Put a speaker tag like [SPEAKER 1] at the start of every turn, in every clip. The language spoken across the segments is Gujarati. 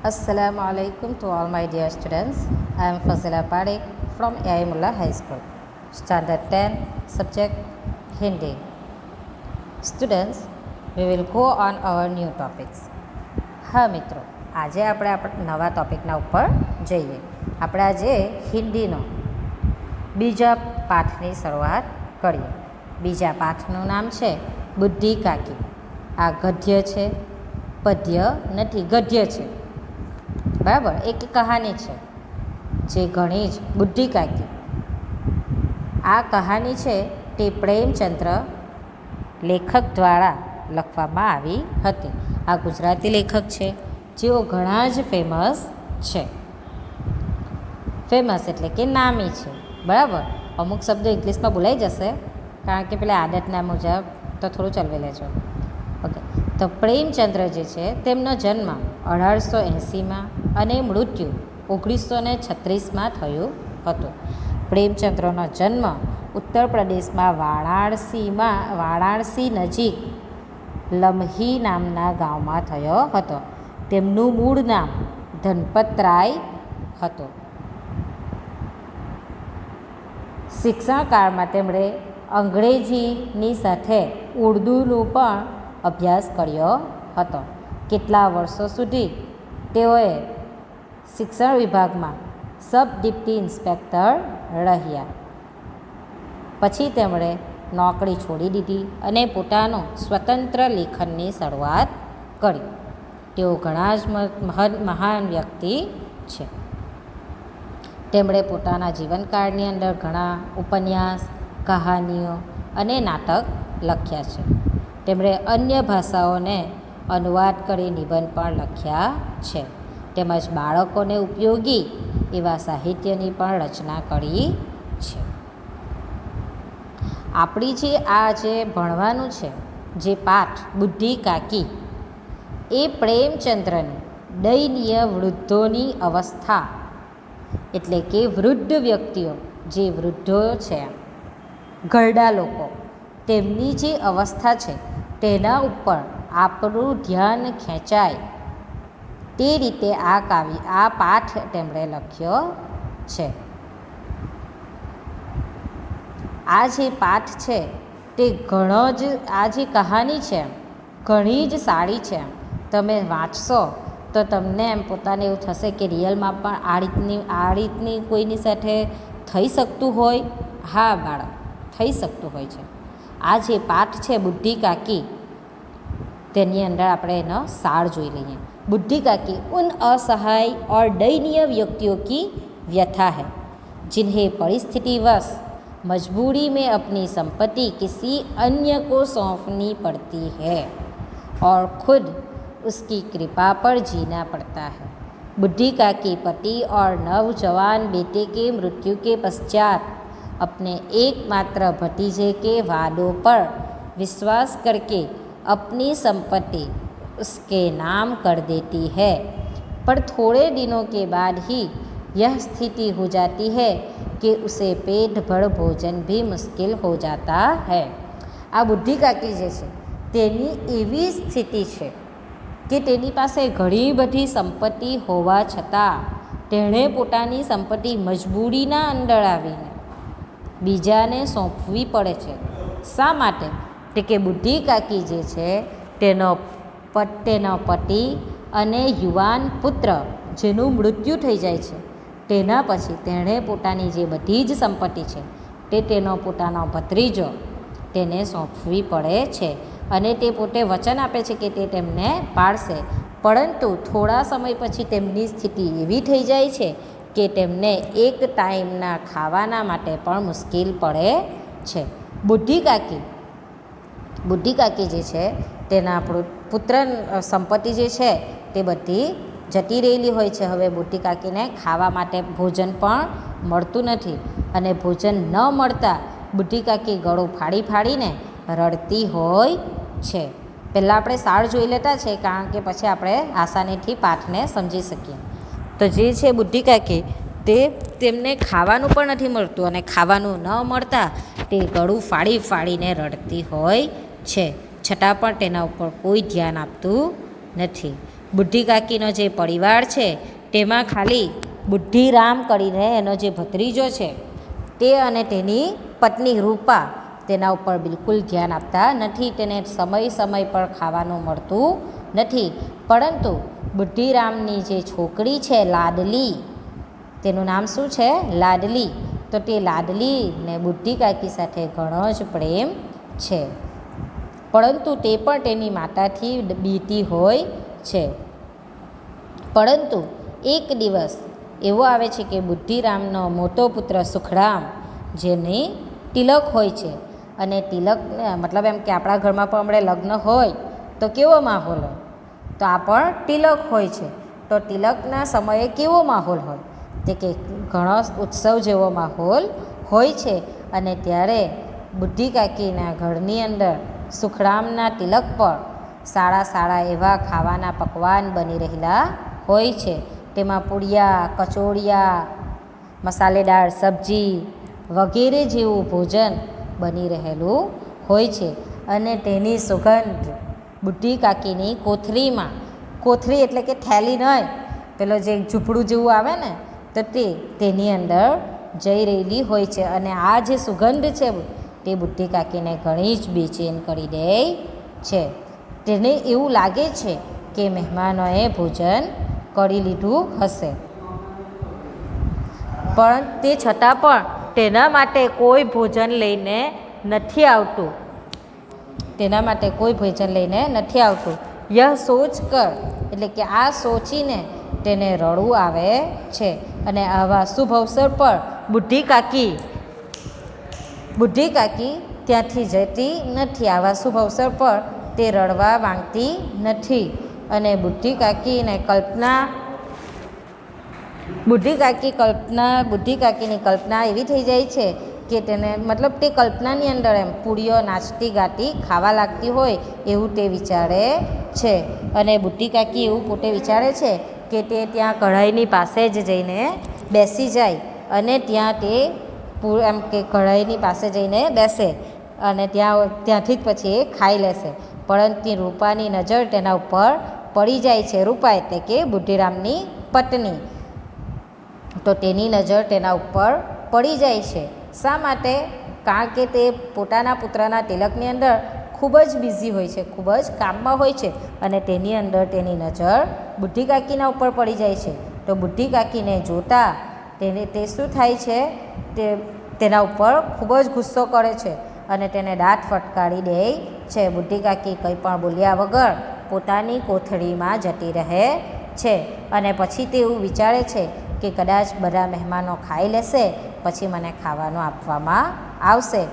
[SPEAKER 1] Assalamu alaikum to all my dear students. I am Fazila Parekh from Aimullah High School, Standard 10, subject Hindi. Students, we will go on our new topics. હા મિત્રો, આજે આપણે નવા ટોપિકના ઉપર જઈએ. આપણે આજે હિન્દીનો બીજા પાઠની શરૂઆત કરીએ. બીજા પાઠનું નામ છે બુદ્ધિ કાકી. આ ગદ્ય છે, પદ્ય નથી, ગદ્ય છે. બરાબર, એક કહાની છે જે ઘણી જ બુદ્ધિ કાકી. આ કહાની છે તે પ્રેમચંદ્ર લેખક દ્વારા લખવામાં આવી હતી. આ ગુજરાતી લેખક છે જેઓ ઘણા જ ફેમસ છે. ફેમસ એટલે કે નામી છે. બરાબર, અમુક શબ્દો ઇંગ્લિશમાં બોલાઈ જશે કારણ કે પેલા આદતના મુજબ તો થોડું ચલવી લેજો. ઓકે, તો પ્રેમચંદ્ર જે છે તેમનો જન્મ 1880માં અને મૃત્યુ 1936માં થયું હતું. પ્રેમચંદ્રનો જન્મ ઉત્તર પ્રદેશમાં વારાણસી નજીક લમ્હી નામના ગામમાં થયો હતો. તેમનું મૂળ નામ ધનપતરાય હતું. શિક્ષણ કાળમાં તેમણે અંગ્રેજીની સાથે ઉર્દૂનો પણ અભ્યાસ કર્યો હતો. કેટલા વર્ષો સુધી તેઓએ શિક્ષણ વિભાગમાં સબ ડિપ્ટી ઇન્સ્પેક્ટર રહ્યા. પછી તેમણે નોકરી છોડી દીધી અને પોતાનું સ્વતંત્ર લેખનની શરૂઆત કરી. તેઓ ઘણા જ મહાન વ્યક્તિ છે. તેમણે પોતાના જીવનકાળની અંદર ઘણા ઉપન્યાસ, કહાનીઓ અને નાટક લખ્યા છે. તેમણે અન્ય ભાષાઓને અનુવાદ કરી નિબંધ પણ લખ્યા છે. તેમજ બાળકોને ઉપયોગી એવા સાહિત્યની પણ રચના કરી છે. આપણી જે ભણવાનું છે જે પાઠ બુદ્ધિ કાકી, એ પ્રેમચંદ્રની દયનીય વૃદ્ધોની અવસ્થા, એટલે કે વૃદ્ધ વ્યક્તિઓ, જે વૃદ્ધો છે, ઘરડા લોકો, તેમની જે અવસ્થા છે તેના ઉપર આપણું ધ્યાન ખેંચાય તે રીતે આ પાઠ તેમણે લખ્યો છે. આ જે પાઠ છે તે આ જે કહાની છે ઘણી જ સારી છે. તમે વાંચશો તો તમને એમ પોતાને એવું થશે કે રિયલમાં પણ આ રીતની કોઈની સાથે થઈ શકતું હોય. હા બાળક, થઈ શકતું હોય છે. આ જે પાઠ છે બુદ્ધિ કાકી, તેની અંદર આપણે એનો સાર જોઈ લઈએ. बुद्धि काकी उन असहाय और दयनीय व्यक्तियों की व्यथा है जिन्हें परिस्थितिवश मजबूरी में अपनी संपत्ति किसी अन्य को सौंपनी पड़ती है और खुद उसकी कृपा पर जीना पड़ता है. बुद्धि काकी पति और नवजवान बेटे के मृत्यु के पश्चात अपने एकमात्र भतीजे के वादों पर विश्वास करके अपनी संपत्ति उसके नाम कर देती है, पर थोड़े दिनों के बाद ही यह स्थिति हो जाती है कि उसे पेट भर भोजन भी मुश्किल हो जाता है. આ બુદ્ધિ કાકી જે છે તેની એવી સ્થિતિ છે કે તેની પાસે ઘણી બધી સંપત્તિ હોવા છતાં તેણે પોતાની સંપત્તિ મજબૂરીના અંદર આવીને બીજાને સોંપવી પડે છે. શા માટે? તે કે બુદ્ધિ કાકી જે છે તેનો પતિ અને યુવાન પુત્ર જેનું મૃત્યુ થઈ જાય છે તેના પછી તેણે પોતાની જે બધી જ સંપત્તિ છે તે તેનો પોતાનો ભત્રીજો તેને સોંપવી પડે છે. અને તે પોતે વચન આપે છે કે તે તેમને પાળશે, પરંતુ થોડા સમય પછી તેમની સ્થિતિ એવી થઈ જાય છે કે તેમને એક ટાઈમના ખાવાના માટે પણ મુશ્કેલ પડે છે. બુદ્ધિ કાકી જે છે તેના પુત્ર સંપત્તિ જે છે તે બધી જતી રહેલી હોય છે. હવે બુદ્ધિ કાકીને ખાવા માટે ભોજન પણ મળતું નથી અને ભોજન ન મળતા બુદ્ધિ કાકી ગળું ફાડીને રડતી હોય છે. પહેલાં આપણે સાર જોઈ લેતા છે કારણ કે પછી આપણે આસાનીથી પાઠને સમજી શકીએ. તો જે છે બુદ્ધિ કાકી તેમને ખાવાનું પણ નથી મળતું અને ખાવાનું ન મળતા તે ગળું ફાડીને રડતી હોય છે. છતાં પણ તેના ઉપર કોઈ ધ્યાન આપતું નથી. બુઢી કાકીનો જે પરિવાર છે તેમાં ખાલી બુદ્ધિરામ કરીને એનો જે ભત્રીજો છે તે અને તેની પત્ની રૂપા તેના ઉપર બિલકુલ ધ્યાન આપતા નથી. તેને સમય પર ખાવાનું મળતું નથી. પરંતુ બુદ્ધિરામની જે છોકરી છે લાડલી, તેનું નામ શું છે? લાડલી. તો તે લાડલીને બુઢી કાકી સાથે ઘણો જ પ્રેમ છે, પરંતુ તે પણ તેની માતાથી બીતી હોય છે. પરંતુ એક દિવસ એવો આવે છે કે બુદ્ધિરામનો મોટો પુત્ર સુખરામ, જેની તિલક હોય છે, અને તિલક મતલબ એમ કે આપણા ઘરમાં પણ હમણાં લગ્ન હોય તો કેવો માહોલ હોય? તો આ પણ તિલક હોય છે. તો તિલકના સમયે કેવો માહોલ હોય? તે કે ઘણો ઉત્સવ જેવો માહોલ હોય છે. અને ત્યારે બુઢી કાકીના ઘરની અંદર સુખરામના તિલક પર સારા એવા ખાવાના પકવાન બની રહેલા હોય છે. તેમાં પૂડિયા, કચોળિયા, મસાલેદાર સબ્જી વગેરે જેવું ભોજન બની રહેલું હોય છે. અને તેની સુગંધ બુઢી કાકીની કોથળીમાં, કોથળી એટલે કે થેલી નહીં, પેલો જે ઝૂંપડું જેવું આવે ને, તો તેની અંદર જઈ રહેલી હોય છે. અને આ જે સુગંધ છે તે બુઢી કાકીને ઘણી જ બેચેન કરી દે છે. તેને એવું લાગે છે કે મહેમાનોએ ભોજન કરી લીધું હશે, પણ તે છતાં પણ તેના માટે કોઈ ભોજન લઈને નથી આવતું. તેના માટે કોઈ ભોજન લઈને નથી આવતું. યહ સોચ કર એટલે કે આ સોચીને તેને રડવું આવે છે. અને આવા શુભ અવસર પર બુઢી કાકી ત્યાંથી જતી નથી. આવા શુભ અવસર પર તે રડવા માંગતી નથી. અને બુઢી કાકીની કલ્પના એવી થઈ જાય છે કે તેને મતલબ તે કલ્પનાની અંદર એમ પૂરીઓ નાચતી ગાતી ખાવા લાગતી હોય એવું તે વિચારે છે. અને બુઢી કાકી એવું પોતે વિચારે છે કે તે ત્યાં કઢાઈની પાસે જ જઈને બેસી જાય, અને ત્યાં તે એમ કે કઢાઈની પાસે જઈને બેસે અને ત્યાંથી જ પછી એ ખાઈ લેશે. પરંતુ રૂપાની નજર તેના ઉપર પડી જાય છે. રૂપા એટલે કે બુઢીરામની પત્ની. તો તેની નજર તેના ઉપર પડી જાય છે. શા માટે? કારણ કે તે પોતાના પુત્રના તિલકની અંદર ખૂબ જ બિઝી હોય છે, ખૂબ જ કામમાં હોય છે, અને તેની અંદર તેની નજર બુઢી કાકીના ઉપર પડી જાય છે. તો બુઢી કાકીને જોતાં તે શું થાય છે? તેના ઉપર ખૂબ જ ગુસ્સો કરે છે અને તેને દાંત ફટકારી દે છે. બુઢી કાકી કંઈ પણ બોલ્યા વગર પોતાની કોથળીમાં જતી રહે છે. અને પછી તે એવું વિચારે છે કે કદાચ બધા મહેમાનો ખાઈ લેશે પછી મને ખાવાનું આપવામાં આવશે.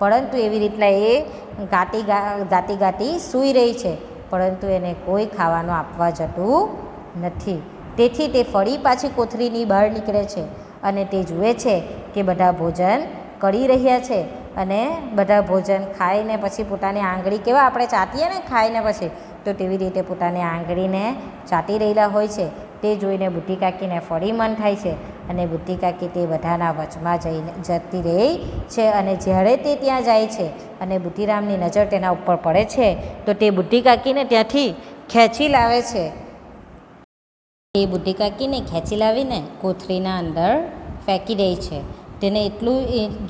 [SPEAKER 1] પરંતુ એવી રીતના એ ગાતી સૂઈ રહી છે, પરંતુ એને કોઈ ખાવાનું આપવા જતું નથી. તેથી તે ફરી પાછી કોથળીની બહાર નીકળે છે અને તે જુએ છે કે બધા ભોજન કરી રહ્યા છે. અને બધા ભોજન ખાઈને પછી પોતાની આંગળી, કેવા આપણે ચાટીએ ને ખાઈને પછી, તો તેવી રીતે પોતાની આંગળીને ચાટી રહેલા હોય છે. તે જોઈને બુઢી કાકીને ફરી મન થાય છે અને બુઢી કાકી તે બધાના વચમાં જતી રહી છે. અને જ્યારે તે ત્યાં જાય છે અને બુદ્ધિરામની નજર તેના ઉપર પડે છે તો તે બુઢી કાકીને ત્યાંથી ખેંચી લાવે છે. એ બુઢી કાકીને ખેંચી લાવીને કોથળીના અંદર ફેંકી દે છે. તેને એટલું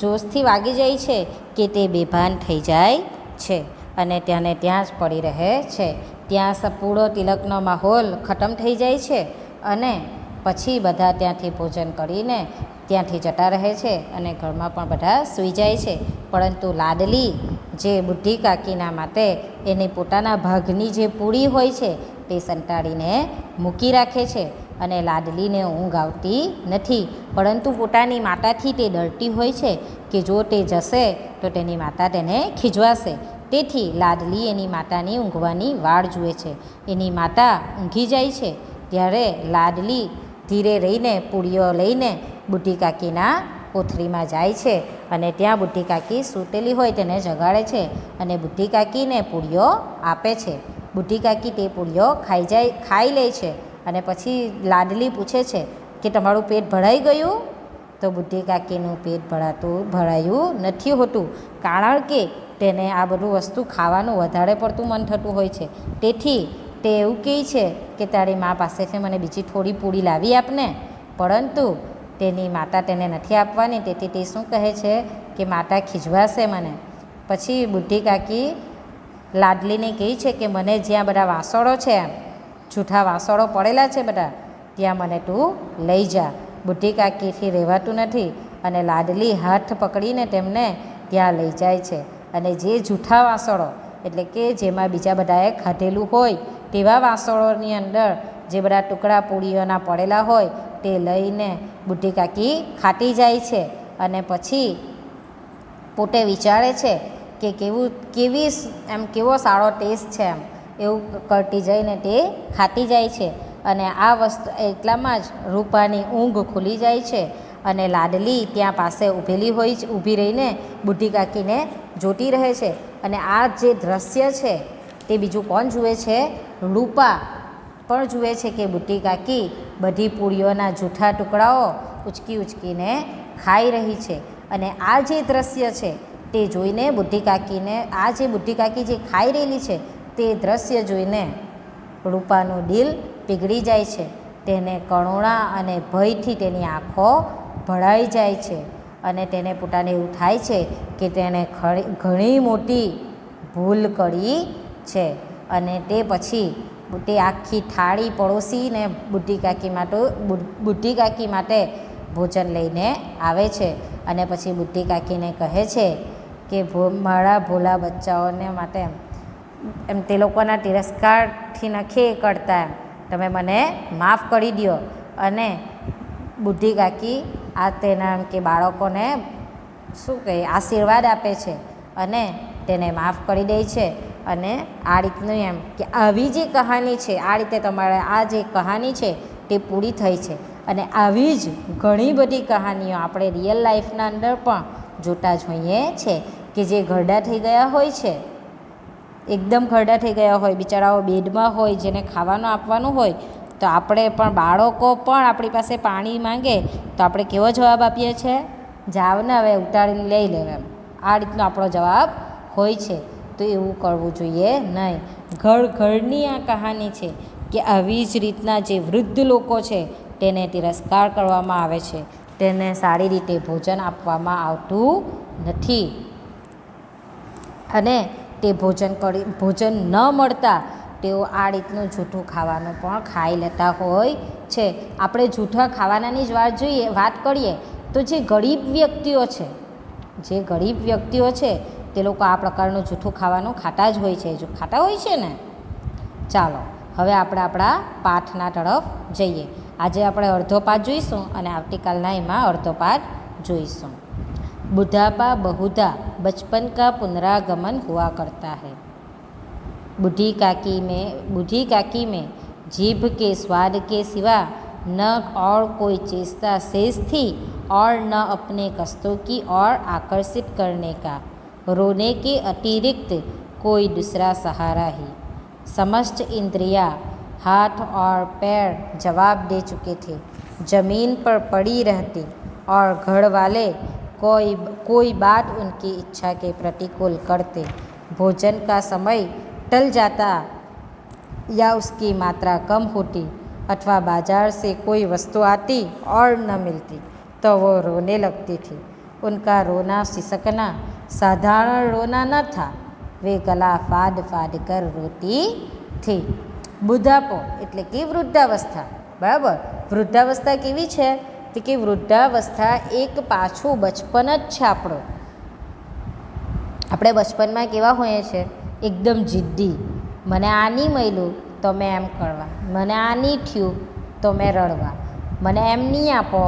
[SPEAKER 1] જોશથી વાગી જાય છે કે તે બેભાન થઈ જાય છે અને ત્યાં જ પડી રહે છે. ત્યાં પૂરો તિલકનો માહોલ ખતમ થઈ જાય છે અને પછી બધા ત્યાંથી ભોજન કરીને ત્યાંથી જતા રહે છે અને ઘરમાં પણ બધા સૂઈ જાય છે. પરંતુ લાડલી જે બુઢી કાકીના માટે એની પોતાના ભાગની જે પૂરી હોય છે તે સંતાડીને મૂકી રાખે છે અને લાડલીને ઊંઘ આવતી નથી. પરંતુ પોતાની માતાથી તે ડરતી હોય છે કે જો તે જશે તો તેની માતા તેને ખીજવાશે. તેથી લાડલી એની માતાની ઊંઘવાની વાડ જુએ છે. એની માતા ઊંઘી જાય છે ત્યારે લાડલી ધીરે રહીને પૂરીઓ લઈને બુઢી કાકીના કોથળીમાં જાય છે અને ત્યાં બુઢી કાકી સૂતેલી હોય તેને જગાડે છે અને બુઢી કાકીને પૂરીઓ આપે છે. બુઢી કાકી તે પૂરીઓ ખાઈ લે છે અને પછી લાડલી પૂછે છે કે તમારું પેટ ભરાઈ ગયું? તો બુઢી કાકીનું પેટ ભરાયું નથી હોતું, કારણ કે તેને આ બધું વસ્તુ ખાવાનું વધારે પડતું મન થતું હોય છે. તેથી તે એવું કહે છે કે તારી મા પાસેથી મને બીજી થોડી પૂરી લાવી આપને, પરંતુ તેની માતા તેને નથી આપવાની. તેથી તે શું કહે છે કે માતા ખીજવાશે મને. પછી બુઢી કાકી લાડલીને કહે છે કે મને જ્યાં બધા વાસણો છે, જૂઠા વાસણો પડેલા છે બધા, ત્યાં મને તું લઈ જા. બુઢી કાકીથી રહેવાતું નથી અને લાડલી હાથ પકડીને તેમને ત્યાં લઈ જાય છે. અને જે જૂઠા વાસણો એટલે કે જેમાં બીજા બધાએ ખાધેલું હોય તેવા વાસણોની અંદર જે બધા ટુકડા પૂરીઓના પડેલા હોય તે લઈને બુઢી કાકી ખાતી જાય છે. અને પછી પોતે વિચારે છે કે કેવો સારો ટેસ્ટ છે એવું કરતી જઈને તે ખાતી જાય છે. અને આ વસ્તુ એટલામાં જ રૂપાની ઊંઘ ખુલી જાય છે અને લાડલી ત્યાં પાસે ઊભી રહીને બુઢી કાકીને જોતી રહે છે. અને આ જે દ્રશ્ય છે તે બીજું કોણ જુએ છે? રૂપા પણ જુએ છે કે બુઢી કાકી બધી પૂરીઓના જૂઠા ટુકડાઓ ઉચકીને ખાઈ રહી છે. અને આ જે દ્રશ્ય છે તે જોઈને બુઢી કાકી જે ખાઈ રહેલી છે તે દ્રશ્ય જોઈને રૂપાનું દિલ પીગળી જાય છે. તેને કરુણા અને ભયથી તેની આંખો ભરાઈ જાય છે અને તેને પોતાને એવું થાય છે કે તેણે ઘણી મોટી ભૂલ કરી છે. અને તે પછી તે આખી થાળી પડોશીને બુઢી કાકી માટે ભોજન લઈને આવે છે. અને પછી બુઢી કાકીને કહે છે કે મારા ભોલા બચ્ચાઓને માટે એમ તે લોકોના તિરસ્કારથી નથી કરતા, તમે મને માફ કરી દો. અને બુઢી કાકી તેના એમ કે બાળકોને શું કહે આશીર્વાદ આપે છે અને તેને માફ કરી દે છે. અને આ રીતનું એમ કે આવી જે કહાની છે, આ રીતે તમારે આ જે કહાની છે તે પૂરી થઈ છે. અને આવી જ ઘણી બધી કહાનીઓ આપણે રિયલ લાઈફના અંદર પણ જોતા જોઈએ છે કે જે ઘરડા થઈ ગયા હોય છે, એકદમ ઘરડા થઈ ગયા હોય, બિચારાઓ બેડમાં હોય, જેને ખાવાનું આપવાનું હોય, તો આપણે પણ બાળકો પણ આપણી પાસે પાણી માંગે તો આપણે કેવો જવાબ આપીએ છીએ? જાવ ને હવે ઉતારીને લઈ લેવ એમ. આ રીતનો આપણો જવાબ હોય છે. તો એવું કરવું જોઈએ નહીં. ઘરની આ કહાની છે કે આવી જ રીતના જે વૃદ્ધ લોકો છે તેને તિરસ્કાર કરવામાં આવે છે, તેને સારી રીતે ભોજન આપવામાં આવતું નથી. અને તે ભોજન ન મળતા તેઓ આ રીતનું જૂઠું ખાવાનું પણ ખાઈ લેતા હોય છે. આપણે જૂઠા ખાવાનાની જ વાત કરીએ તો જે ગરીબ વ્યક્તિઓ છે તે લોકો આ પ્રકારનું જૂઠું ખાવાનું ખાતા જ હોય છે, ખાતા હોય છે ને. ચાલો હવે આપણે આપણા પાઠના તરફ જઈએ. આજે આપણે અડધો પાઠ જોઈશું અને આવતીકાલના એમાં અડધો પાઠ જોઈશું. बुढ़ापा बहुधा बचपन का पुनरागमन हुआ करता है. बूढ़ी काकी में जीभ के स्वाद के सिवा न और कोई चेष्टा शेष थी और न अपने कष्टों की ओर आकर्षित करने का रोने के अतिरिक्त कोई दूसरा सहारा ही. समस्त इंद्रियां हाथ और पैर जवाब दे चुके थे. जमीन पर पड़ी रहती और घर वाले कोई बात उनकी इच्छा के प्रतिकूल करते. भोजन का समय टल जाता या उसकी मात्रा कम होती अथवा बाजार से कोई वस्तु आती और न मिलती तो वो रोने लगती थी. उनका रोना सिसकना साधारण रोना न था, वे गला फाड़ फाड़ कर रोती थी. બુઢાપો એટલે કે વૃદ્ધાવસ્થા. બરાબર, વૃદ્ધાવસ્થા કેવી છે? તો કે વૃદ્ધાવસ્થા એક પાછું બચપન જ છે આપણું. આપણે બચપનમાં કેવા હોઈએ છીએ? એકદમ જિદ્દી. મને આ નહીં મળ્યું તો મેં એમ કરવા, મને આ નહીં થયું તો મેં રડવા, મને એમ નહીં આપો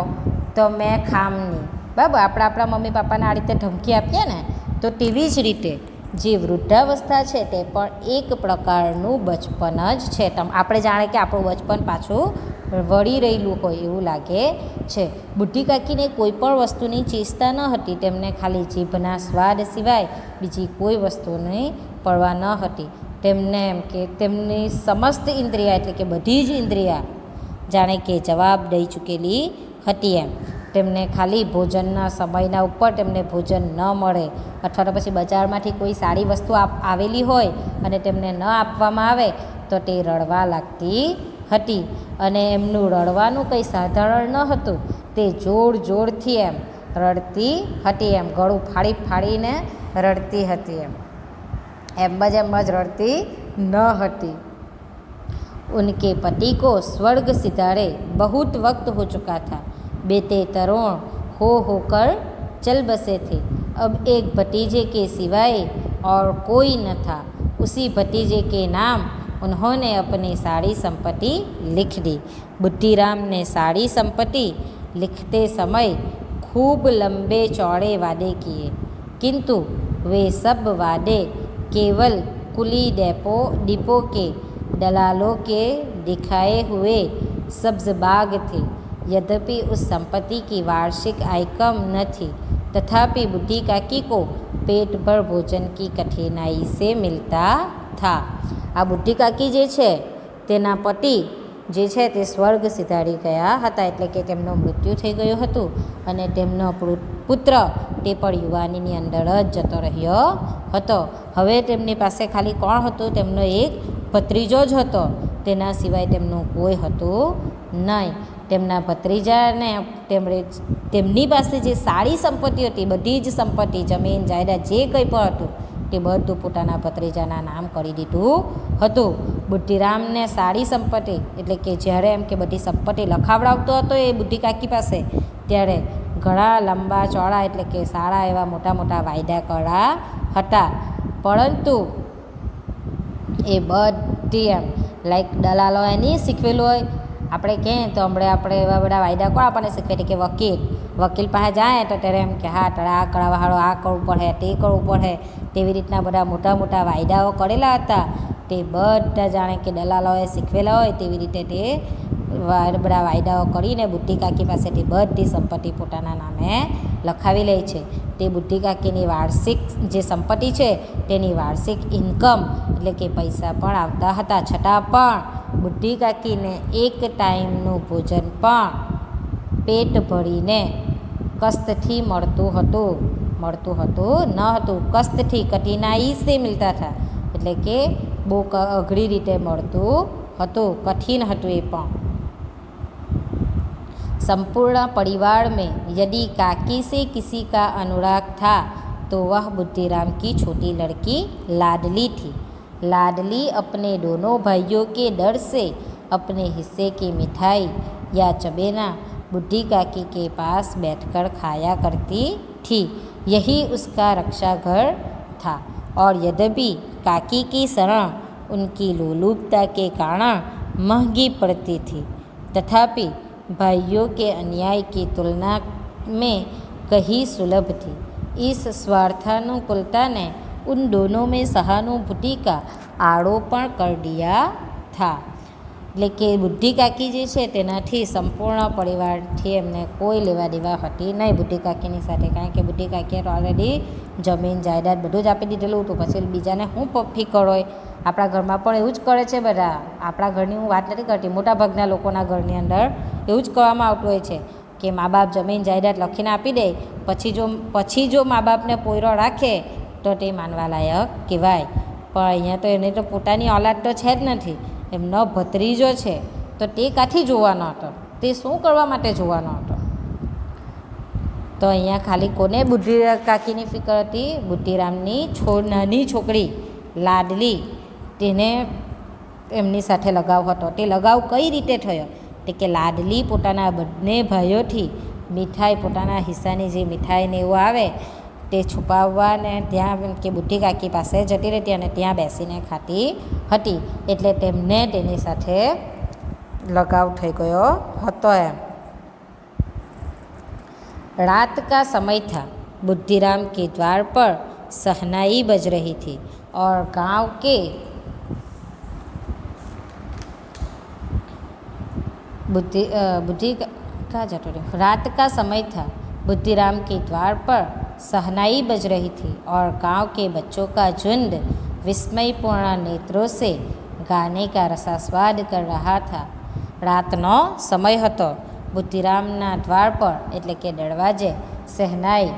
[SPEAKER 1] તો મેં ખામ નહીં. બરાબર, આપણે આપણા મમ્મી પપ્પાને આ રીતે ધમકી આપીએ ને, તો તેવી જ રીતે જે વૃદ્ધાવસ્થા છે તે પણ એક પ્રકારનું બચપન જ છે. આપણે જાણે કે આપણું બચપન પાછું વળી રહેલું હોય એવું લાગે છે. બુઢી કાકીને કોઈ પણ વસ્તુની ચેષ્ટા ન હતી. તેમને ખાલી જીભના સ્વાદ સિવાય બીજી કોઈ વસ્તુની પરવા ન હતી. તેમને એમ કે તેમની સમસ્ત ઇન્દ્રિયા એટલે કે બધી જ ઇન્દ્રિયા જાણે કે જવાબ દઈ ચૂકેલી હતી એમ. તેમને ખાલી ભોજનના સમયના ઉપર તેમને ભોજન ન મળે અથવા તો પછી બજારમાંથી કોઈ સારી વસ્તુ આવેલી હોય અને તેમને ન આપવામાં આવે તો તે રડવા લાગતી હતી અને એમનું રડવાનું કંઈ સાધારણ ન હતું. તે જોર જોરથી એમ રડતી હતી, એમ ગળું ફાડી ફાડીને રડતી હતી, એમ જ રડતી ન હતી. उनके पति को स्वर्ग सिधारे बहुत वक्त हो चुका था. बेटे तरुण हो होकर चल बसे थे. अब एक भतीजे के सिवाय और कोई न था. उसी भतीजे के नाम उन्होंने अपनी सारी संपत्ति लिख दी. बुद्धिराम ने सारी संपत्ति लिखते समय खूब लंबे चौड़े वादे किए, किंतु वे सब वादे केवल कुली डिपो के दलालों के दिखाए हुए सब्ज बाग थे. यद्यपि उस संपत्ति की वार्षिक आय कम न थी, तथापि बुद्धि काकी को पेट भर भोजन की कठिनाई से मिलता था. આ બુદ્ધિ કાકી જે છે તેના પતિ જે છે તે સ્વર્ગ સિધારી ગયા હતા, એટલે કે તેમનું મૃત્યુ થઈ ગયું હતું અને તેમનો પુત્ર તે પણ યુવાનીની અંદર જ જતો રહ્યો હતો. હવે તેમની પાસે ખાલી કોણ હતું? તેમનો એક ભત્રીજો જ હતો, તેના સિવાય તેમનું કોઈ હતું નહીં. તેમના ભત્રીજાને તેમની પાસે જે સારી સંપત્તિ હતી, બધી જ સંપત્તિ, જમીન જાયદાદ જે કંઈ પણ હતું તે બધું પોતાના ભત્રીજાના નામ કરી દીધું હતું. બુદ્ધિરામને સારી સંપત્તિ એટલે કે જ્યારે એમ કે બધી સંપત્તિ લખાવડાવતો હતો એ બુદ્ધિ કાકી પાસે, ત્યારે ઘણા લંબા ચોળા એટલે કે સારા એવા મોટા મોટા વાયદા કર્યા હતા. પરંતુ એ બધી એમ લાઈક દલાલો એની શીખવેલું હોય. આપણે કહીએ તો હમણાં આપણે એવા બધા વાયદા કોણ આપણને શીખવે કે વકીલ પાસે જાય તો ત્યારે એમ કે હા તારે આ કરાવવાળો આ કરવું પડે, તે કરવું પડે. તેવી રીતના બધા મોટા મોટા વાયદાઓ કરેલા હતા. તે બધા જાણે કે દલાલોએ શીખવેલા હોય તેવી રીતે તે બધા વાયદાઓ કરીને બુદ્ધિ કાકી પાસેથી બધી સંપત્તિ પોતાના નામે લખાવી લે છે. તે બુદ્ધિ કાકીની વાર્ષિક જે સંપત્તિ છે તેની વાર્ષિક ઇન્કમ એટલે કે પૈસા પણ આવતા હતા, છતાં પણ બુદ્ધિ કાકીને એક ટાઈમનું ભોજન પણ પેટ ભરીને કષ્ટથી મળતું ન હતું. કષ્ટથી કઠિનાઈ સે મિલતા હતા, એટલે કે બહુ અઘરી રીતે મળતું હતું, કઠિન હતું એ પણ. संपूर्ण परिवार में यदि काकी से किसी का अनुराग था तो वह बुद्धिराम की छोटी लड़की लाडली थी. लाडली अपने दोनों भाइयों के डर से अपने हिस्से की मिठाई या चबेना बुद्धि काकी के पास बैठकर खाया करती थी. यही उसका रक्षा घर था. और यद्यपि काकी की शरण उनकी लोलुपता के कारण महंगी पड़ती थी, तथापि भाइयों के अन्याय की तुलना में कहीं सुलभ थी. इस स्वार्थानुकूलता ने उन दोनों में सहानुभूति का आरोपण कर दिया था. એટલે કે બુદ્ધિ કાકી જે છે તેનાથી સંપૂર્ણ પરિવારથી એમને કોઈ લેવા દેવા હતી નહીં બુદ્ધિ કાકીની સાથે, કારણ કે બુદ્ધિ કાકીએ તો ઓલરેડી જમીન જાયદાદ બધું જ આપી દીધેલું હતું. પછી બીજાને શું ફિકર હોય? આપણા ઘરમાં પણ એવું જ કરે છે બધા. આપણા ઘરની હું વાત નથી કરતી, મોટાભાગના લોકોના ઘરની અંદર એવું જ કરવામાં આવતું હોય છે કે મા બાપ જમીન જાયદાદ લખીને આપી દે, પછી જો મા બાપને પોયરો રાખે તો તે માનવાલાયક કહેવાય. પણ અહીંયા તો એને તો પોતાની ઓલાદ તો છે જ નથી, એમનો ભત્રીજો છે, તો તે કાથી જોવાનો હતો? તે શું કરવા માટે જોવાનો હતો? તો અહીંયા ખાલી કોને બુદ્ધિ કાકીની ફિકર હતી? બુદ્ધિરામની નાની છોકરી લાડલી, તેને એમની સાથે લગાવ હતો. તે લગાવ કઈ રીતે થયો? તે કે લાડલી પોતાના બંને ભાઈઓથી મીઠાઈ, પોતાના હિસ્સાની જે મીઠાઈને એવું આવે તે છુપાવવાને ત્યાં કે બુદ્ધિ કાકી પાસે જતી રહેતી અને ત્યાં બેસીને ખાતી હતી, એટલે તેમને તેની સાથે લગાવ થઈ ગયો હતો એમ. रात का समय था. बुद्धिराम के द्वार पर शहनाई बज रही थी और गांव के रात का समय था. बुद्धिराम के द्वार पर शहनाई बज रही थी और गांव के बच्चों का झुंड विस्मयपूर्ण नेत्रों से गाने का रसास्वाद कर रहा था. रातनो समय હતો. બુદ્ધિરામના દ્વાર પર એટલે કે દરવાજે શહેનાઈ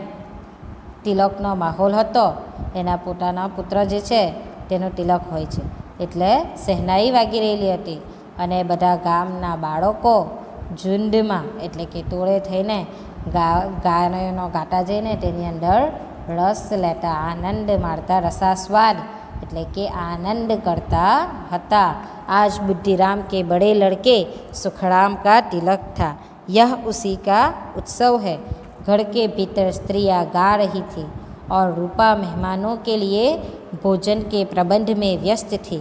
[SPEAKER 1] તિલકનો માહોલ હતો. એના પોતાના પુત્ર જે છે તેનો તિલક હોય છે, એટલે શહેનાઈ વાગી રહેલી હતી અને બધા ગામના બાળકો ઝુંડમાં એટલે કે ટોળે થઈને ગાયનો ગાતા જઈને તેની અંદર રસ લેતા, આનંદ માણતા, રસાસ્વાદ એટલે કે આનંદ करता હતા। आज बुद्धिराम के बड़े लड़के सुखराम का तिलक था, यह उसी का उत्सव है। घर के भीतर स्त्रियां गा रही थी और रूपा मेहमानों के लिए भोजन के प्रबंध में व्यस्त थी।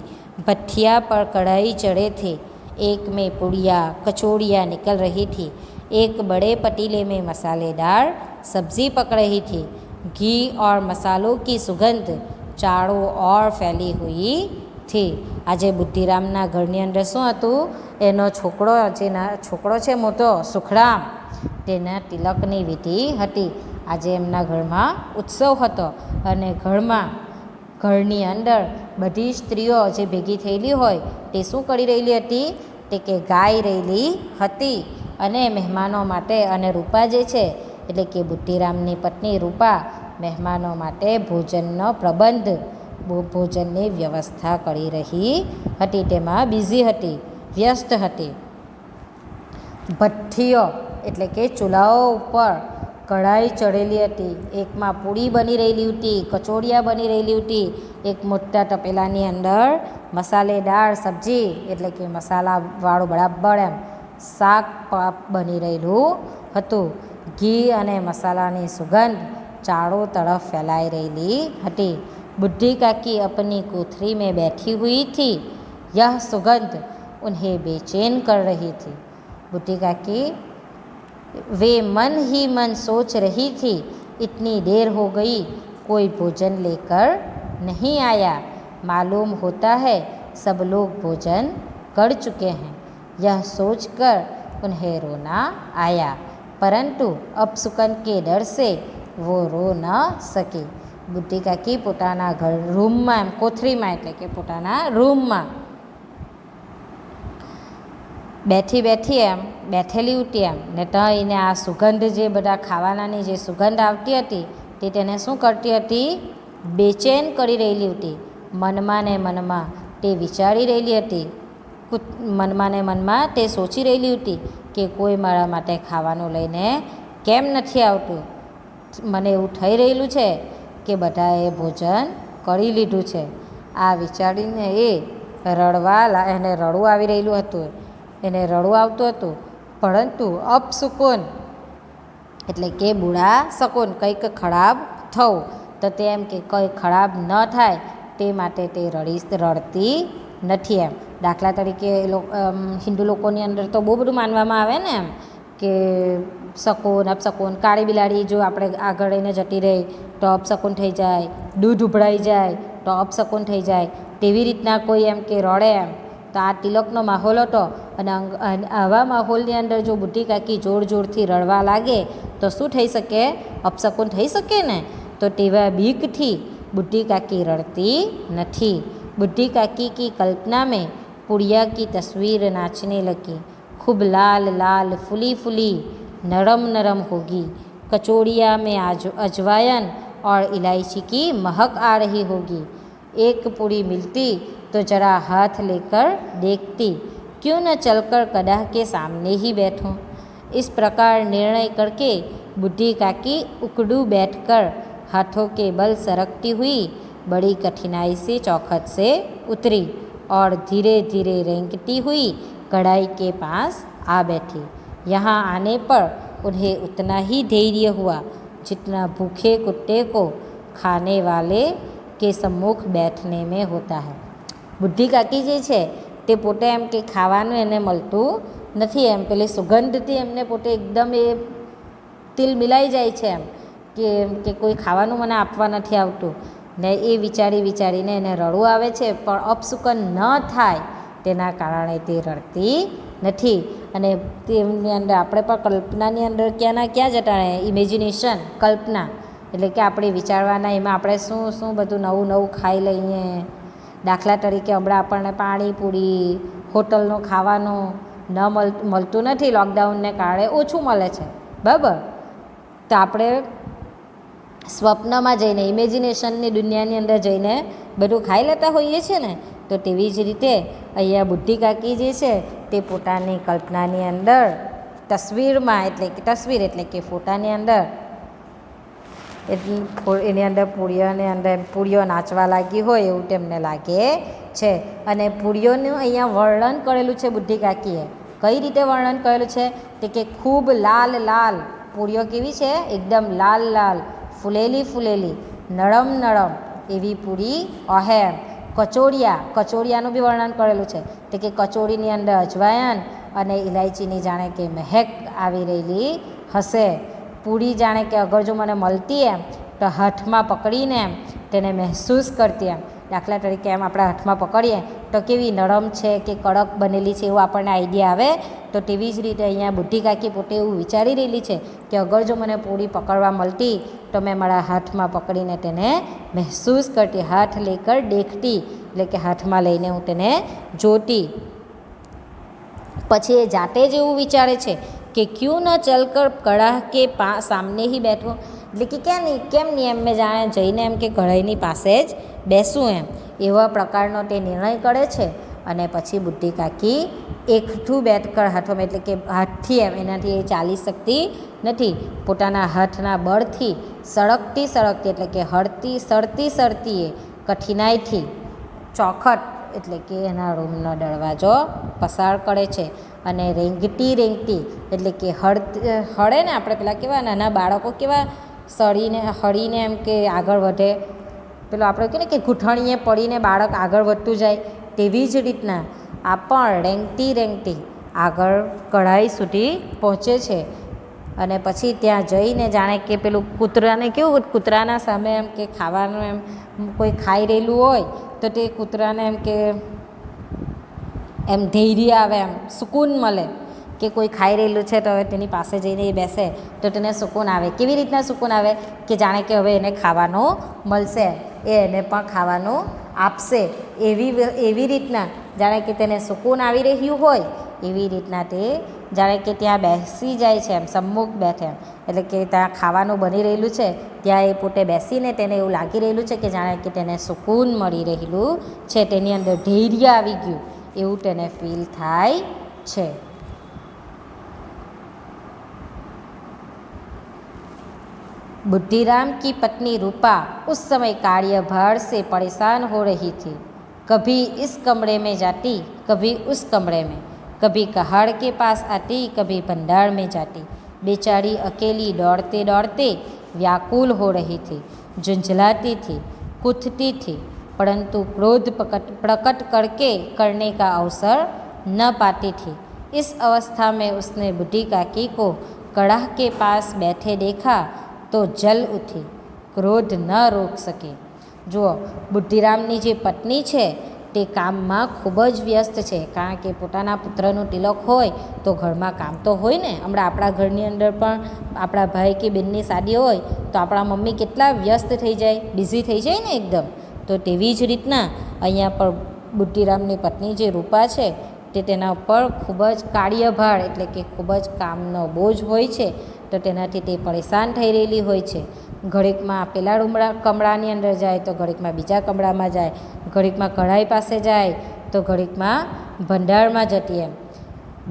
[SPEAKER 1] भट्ठिया पर कढ़ाई चढ़े थे, एक में पुड़िया कचौड़ियाँ निकल रही थी, एक बड़े पतीले में मसालेदार सब्जी पक रही थी। घी और मसालों की सुगंध चारों ओर फैली हुई थी। આજે બુદ્ધિરામના ઘરની અંદર શું હતું? એનો છોકરો છે મોટો સુખરામ, તેના તિલકની વિધિ હતી। આજે એમના ઘરમાં ઉત્સવ હતો અને ઘરની અંદર બધી સ્ત્રીઓ જે ભેગી થયેલી હોય તે શું કરી રહેલી હતી? તે કે ગાઈ રહેલી હતી અને મહેમાનો માટે, અને રૂપા જે છે એટલે કે બુદ્ધિરામની પત્ની રૂપા મહેમાનો માટે ભોજનનો પ્રબંધ, ભોજનની વ્યવસ્થા કરી રહી હતી, તેમાં બિઝી હતી, વ્યસ્ત હતી। ભઠ્ઠીઓ એટલે કે ચૂલાઓ ઉપર કઢાઈ ચડેલી હતી, એકમાં પૂરી બની રહેલી હતી, કચોડિયા બની રહેલી હતી, એક મોટા તપેલાની અંદર મસાલેદાર સબ્જી એટલે કે મસાલાવાળું બરાબર એમ શાક બની રહેલું હતું। ઘી અને મસાલાની સુગંધ चारों तरफ फैलाई रही हती। बुढ़ी काकी अपनी कोठरी में बैठी हुई थी, यह सुगंध उन्हें बेचैन कर रही थी। बुढ़ी काकी वे मन ही मन सोच रही थी, इतनी देर हो गई कोई भोजन लेकर नहीं आया, मालूम होता है सब लोग भोजन कर चुके हैं। यह सोचकर उन्हें रोना आया, परंतु अपशुकन के डर से वो रो न सकी। બુદ્ધિ કાકી પોતાના ઘર રૂમમાં એમ કોથળીમાં એટલે કે પોતાના રૂમમાં બેઠી એમ બેઠેલી હતી એમ ને ત્યાં એને આ સુગંધ જે બધા ખાવાનાની જે સુગંધ આવતી હતી તે તેને શું કરતી હતી? બેચેન કરી રહેલી હતી। મનમાં ને મનમાં તે વિચારી રહેલી હતી, મનમાં ને મનમાં તે સોચી રહેલી હતી કે કોઈ મારા માટે ખાવાનું લઈને કેમ નથી આવતું। મને એવું થઈ રહેલું છે કે બધાએ ભોજન કરી લીધું છે। આ વિચારીને એને રડવું આવી રહેલું હતું, એને રડવું આવતું હતું, પરંતુ અપશુકુન એટલે કે બુરા શકુન કંઈક ખરાબ થવું, તો તે એમ કે કંઈ ખરાબ ન થાય તે માટે તે રડતી નથી એમ। દાખલા તરીકે હિન્દુ લોકોની અંદર તો બહુ બધું માનવામાં આવે ને એમ કે શકુન અપશકુન, કાળી બિલાડી જો આપણે આગળ રહીને જતી રહે તો અપશકુન થઈ જાય, દૂધ ઉભરાઈ જાય તો અપશકુન થઈ જાય, તેવી રીતના કોઈ એમ કે રડે એમ। તો આ તિલકનો માહોલ હતો અને આવા માહોલની અંદર જો બુદ્ધિ કાકી જોર જોરથી રડવા લાગે તો શું થઈ શકે? અપશકુન થઈ શકે ને। તો તેવા બીકથી બુદ્ધિ काकी रड़ती नहीं। बुढ़ी काकी की कल्पना में पुड़िया की तस्वीर नाचने लगी। खूब लाल लाल फुली फुली नरम नरम होगी। कचौड़िया में अजवायन और इलायची की महक आ रही होगी। एक पूड़ी मिलती तो जरा हाथ लेकर देखती, क्यों न चलकर कड़ाह के सामने ही बैठूं। इस प्रकार निर्णय करके बुढ़ी काकी उकड़ू बैठकर हाथों के बल सरकती हुई बड़ी कठिनाई से चौखट से उतरी और धीरे धीरे रेंगती हुई कढ़ाई के पास आ बैठी। यहाँ आने पर उन्हें उतना ही धैर्य हुआ जितना भूखे कुत्ते को खाने वाले के सम्मुख बैठने में होता है। बुढ़ी काकी जे छे ते पोते एम के खावानुं एने मळतुं नथी, एम पेली सुगंधथी एमने पोते एकदम ए तिल मिलाई जाय छे एम के कोई खावानुं मने आपवा नथी आवतुं ने ए विचारी विचारीने एने रड़वुं आवे छे, पण अपशुकन न थाय तेना कारणे ते रड़ती नथी। अने तेमनी अंदर आपणे पण कल्पनानी अंदर क्यांना क्यां जता रहे, इमेजिनेशन कल्पना एटले के आपणे विचारवाना एमां आपणे शुं शुं बधुं नवुं नवुं खाई लईए। दाखला तरीके हमणां आपणने पाણીપુરી होટલનું ખાવાનું ન મળતું નથી, લૉકડાઉનને કારણે ઓછું મળે છે બરાબર, તો આપણે સ્વપ્નમાં જઈને ઇમેજિનેશનની દુનિયાની અંદર જઈને બધું ખાઈ લેતા હોઈએ છીએ ને, તો તો તેવી જ રીતે અહીંયા બુઢી કાકી જે છે તે પોતાની કલ્પનાની અંદર તસવીરમાં તસવીર એટલે કે ફોટાની અંદર એની અંદર પૂરીઓ નાચવા લાગી હોય એવું તેમને લાગે છે. અને પૂરીઓનું અહીંયા વર્ણન કરેલું છે બુઢી કાકીએ. કઈ રીતે વર્ણન કરેલું છે તે કે ખૂબ લાલ લાલ પૂરીઓ કેવી છે, એકદમ લાલ લાલ, ફૂલેલી નરમ એવી પૂરી અહેમ. કચોરિયાનું બી વર્ણન કરેલું છે તે કે કચોરીની અંદર અજવાયણ અને ઇલાયચીની જાણે કે મહેક આવી રહેલી હશે. પૂરી જાણે કે અગર જો મને મળતી એમ તો હાથમાં પકડીને એમ તેને મહેસૂસ કરતી એમ. દાખલા તરીકે એમ આપણા હાથમાં પકડીએ તો કેવી નરમ છે કે કડક બનેલી છે એવું આપણને આઈડિયા આવે. તો તેવી જ રીતે અહીંયા બુઢી કાકી પોતે એવું વિચારી રહેલી છે કે અગર જો મને પૂરી પકડવા મળતી તો મેં મારા હાથમાં પકડીને તેને મહેસૂસ કરતી, હાથ લેકર દેખતી, એટલે કે હાથમાં લઈને હું તેને જોતી. પછી એ જાતે જ એવું વિચારે છે કે ક્યું ન ચલકર કડાહ કે સામને ही બેઠો, એટલે કે કેમ નહીં એમ મેં જાણે જઈને એમ કે કઢાઈની પાસે જ બેસું એમ, એવા પ્રકારનો તે નિર્ણય કરે છે. અને પછી બુઢી કાકી એકઠું બેઠકર હાથોમાં, એટલે કે હાથથી એમ એનાથી એ ચાલી શકતી નથી, પોતાના હાથના બળથી સળગતી એટલે કે સરતી એ કઠિનાઈથી ચોખટ એટલે કે એના રૂમનો દરવાજો પસાર કરે છે. અને રેંગતી એટલે કે હળે ને આપણે પેલા કેવા નાના બાળકો કેવા હળીને એમ કે આગળ વધે, પેલો આપણે કહે ને કે ગૂંઠણીએ પડીને બાળક આગળ વધતું જાય, તેવી જ રીતના આ પણ રેંગતી આગળ કઢાઈ સુધી પહોંચે છે. અને પછી ત્યાં જઈને જાણે કે પેલું કૂતરાને કેવું, કૂતરાના સામે એમ કે ખાવાનું એમ કોઈ ખાઈ રહેલું હોય તો તે કૂતરાને એમ કે એમ ધૈર્ય આવે, એમ સુકૂન મળે કે કોઈ ખાઈ રહેલું છે તો હવે તેની પાસે જઈને એ બેસે તો તેને સુકૂન આવે. કેવી રીતના સુકૂન આવે કે જાણે કે હવે એને ખાવાનું મળશે, એને પણ ખાવાનું આપશે, એવી રીતના જાણે કે તેને સુકૂન આવી રહ્યું હોય એવી રીતના તે જાણે કે ત્યાં બેસી જાય છે, એમ સમ્મુખ બેઠે એમ, એટલે કે ત્યાં ખાવાનું બની રહેલું છે ત્યાં એ પોતે બેસીને તેને એવું લાગી રહેલું છે કે જાણે કે તેને સુકૂન મળી રહેલું છે, તેની અંદર ધૈર્ય આવી ગયું એવું તેને ફીલ થાય છે. बुद्धिराम की पत्नी रूपा उस समय कार्यभार से परेशान हो रही थी. कभी इस कमरे में जाती, कभी उस कमरे में, कभी कहाड़ के पास आती, कभी भंडार में जाती. बेचारी अकेली दौड़ते व्याकुल हो रही थी, झुंझलाती थी, कूदती थी, परंतु क्रोध प्रकट करने का अवसर न पाती थी. इस अवस्था में उसने बूढ़ी काकी को कड़ाह के पास बैठे देखा तो जल उठी, क्रोध न रोक सके. જુઓ, બુદ્ધિરામની જે પત્ની છે તે કામમાં ખૂબ જ વ્યસ્ત છે, કારણ કે પોતાના પુત્રનું તિલક હોય તો ઘરમાં કામ તો હોય ને. હમણાં આપણા ઘરની અંદર પણ આપણા ભાઈ કે બહેનની શાદી હોય તો આપણા મમ્મી કેટલા વ્યસ્ત થઈ જાય, બિઝી થઈ જાય ને એકદમ. તો તેવી જ રીતના અહીંયા પર બુદ્ધિરામની પત્ની જે રૂપા છે તે તેના ઉપર ખૂબ જ કાર્યભાર એટલે કે ખૂબ જ કામનો બોજ હોય છે, તો તેનાથી તે પરેશાન થઈ રહેલી હોય છે. ઘડીકમાં પેલા કમરાની અંદર જાય તો ઘડીકમાં બીજા કમરામાં જાય, ઘડીકમાં કઢાઈ પાસે જાય તો ઘડીકમાં ભંડારમાં જતી એમ.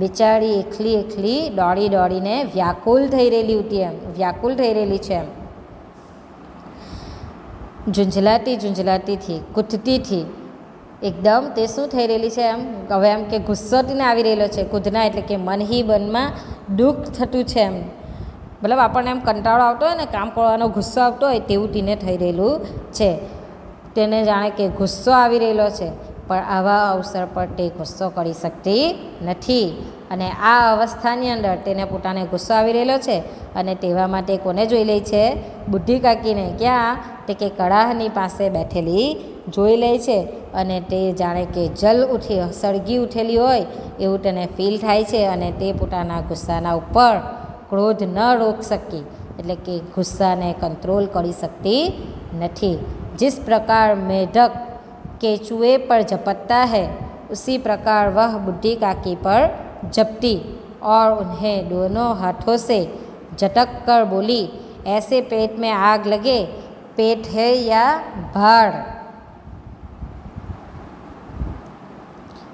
[SPEAKER 1] બિચારી એકલી દોડીને વ્યાકુલ થઈ રહેલી છે એમ. ઝુંઝલાતી કૂદતી એકદમ તે શું થઈ રહેલી છે એમ, હવે એમ કે ગુસ્સોને આવી રહેલો છે. કૂદના એટલે કે મનમાં દુઃખ થતું છે એમ, મતલબ આપણને એમ કંટાળો આવતો હોય ને, કામ કરવાનો ગુસ્સો આવતો હોય તેવું તેને થઈ રહેલું છે. તેને જાણે કે ગુસ્સો આવી રહેલો છે, પણ આવા અવસર પર તે ગુસ્સો કરી શકતી નથી. અને આ અવસ્થાની અંદર તેને પોતાને ગુસ્સો આવી રહેલો છે અને તેવા માટે કોને જોઈ લે છે? બુઢી કાકીને. ક્યાં? તે કે કડાહની પાસે બેઠેલી જોઈ લે છે અને તે જાણે કે સળગી ઉઠેલી હોય એવું તેને ફીલ થાય છે. અને તે પોતાના ગુસ્સાના ઉપર ક્રોધ ન રોક સકી, એટલે કે ગુસ્સાને કંટ્રોલ કરી શકતી નથી. जिस प्रकार मेढक केचुए पर झपटता है उसी प्रकार वह बूढ़ी काकी पर झपटी और उन्हें दोनों हाथों से झटक कर बोली, ऐसे पेट में आग लगे, पेट है या भाड़.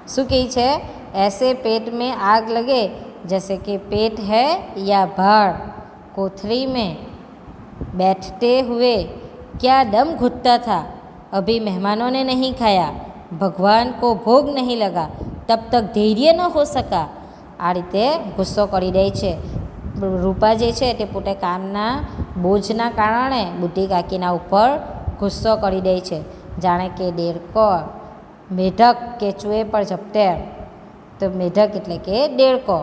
[SPEAKER 1] શું કહે છે? ऐसे पेट में आग लगे जैसे कि पेट है या भाड़, कोठरी में बैठते हुए क्या दम घुटता था, अभी मेहमानों ने नहीं खाया, भगवान को भोग नहीं लगा, तब तक धैर्य न हो सका. આ રીતે ગુસ્સો કરી દે છે. રૂપા જે છે તે પોતે કામના બોજના કારણે બુઢી કાકીના ઉપર ગુસ્સો કરી દે છે. જાણે કે દેડકો મેઢક કેચુએ પર ઝપટે, તો મેઢક એટલે કે દેડકો,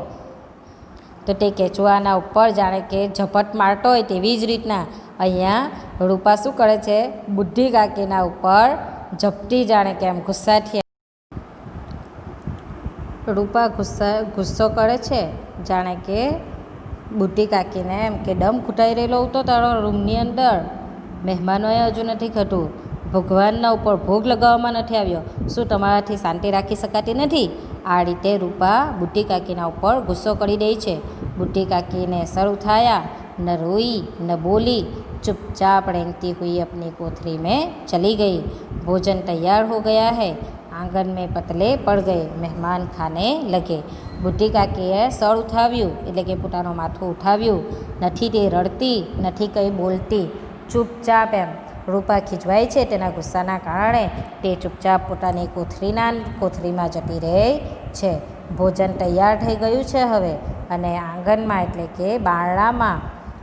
[SPEAKER 1] તો તે કેચુઆના ઉપર જાણે કે ઝપટ મારતો હોય તેવી જ રીતના અહીંયા રૂપા શું કરે છે? બુઢી કાકીના ઉપર ઝપટી જાણે કે એમ ગુસ્સાથી રૂપા ગુસ્સો કરે છે. જાણે કે બુઢી કાકીને એમ કે દમ ઘૂંટાઈ રહેલો હતો તારો રૂમની અંદર, મહેમાનોએ હજુ નથી ખાધું, ભગવાનના ઉપર ભોગ લગાવવામાં નથી આવ્યો, શું તમારાથી શાંતિ રાખી શકાતી નથી? આ રીતે રૂપા બુઢી કાકીના ઉપર ગુસ્સો કરી દે છે. બુઢી કાकीने सर उठाया, न रोई न बोली, चुपचाप रेंगती हुई अपनी कोठरी में चली गई. भोजन तैयार हो गया है, आंगन में पतले पड़ गए, મહેમાન ખાને લગે. બુઢી કાકીએ સર ઉઠાવ્યું એટલે કે પોતાનું માથું ઉઠાવ્યું, નથી તે રડતી નથી કંઈ બોલતી, ચૂપચાપ એમ રૂપા ખીજવાય છે તેના ગુસ્સાના કારણે તે ચૂપચાપ પોતાની કોથરીમાં જતી રહે છે. ભોજન તૈયાર થઈ ગયું છે હવે, અને આંગણમાં એટલે કે બારણામાં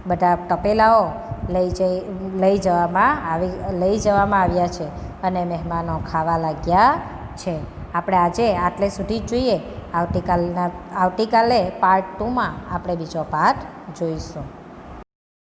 [SPEAKER 1] બધા તપેલાઓ લઈ જવામાં આવ્યા છે અને મહેમાનો ખાવા લાગ્યા છે. આપણે આજે આટલે સુધી જ જોઈએ. આવતીકાલે પાર્ટ 2માં આપણે બીજો પાઠ જોઈશું.